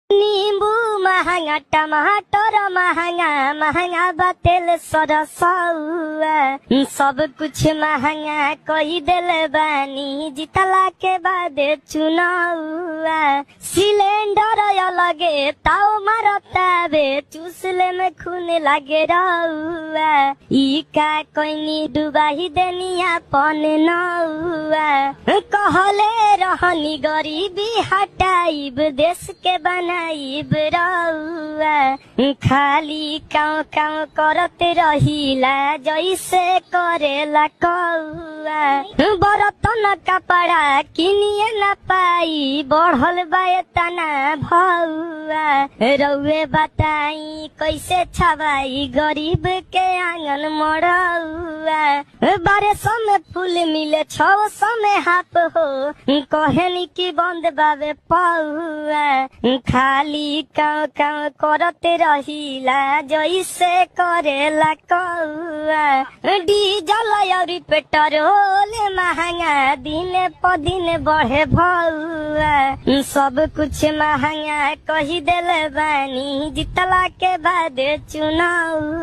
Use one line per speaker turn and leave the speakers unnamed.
नींबू महंगा, टमाटर महंगा, महंगा बा तेल सरसौआ, सब कुछ महंगा कई दिल बानी जितला के बाद चुनावा। सिलेंडर अलगे ताव मारतावे, चूसले में खून लागे रहुआ। ई का कोइनी डुबाही देनिया पन नौआ। कहले रहनी गरीबी हटाइब, देश के बनाइब रहुआ। खाली काव काव करते रहिला, जैसे करेला कौआ। बर्तन कपड़ा किनिए न पाई, बढ़ल बा तना भौआ। रउए बताई कैसे छवाई गरीब के आंगन मरौआ। 1200 में फूल मिले, 600 में हाफ हो, कहनी की बंद बावे पौआ। खाली काव काव करते रहिला, जैसे करेला कौआ। डीजल और पेट्रोल महंगा, दिन प दिन बढ़े भौआ। सब कुछ महंगा कही दिल बानी जितला के बाद चुनाव।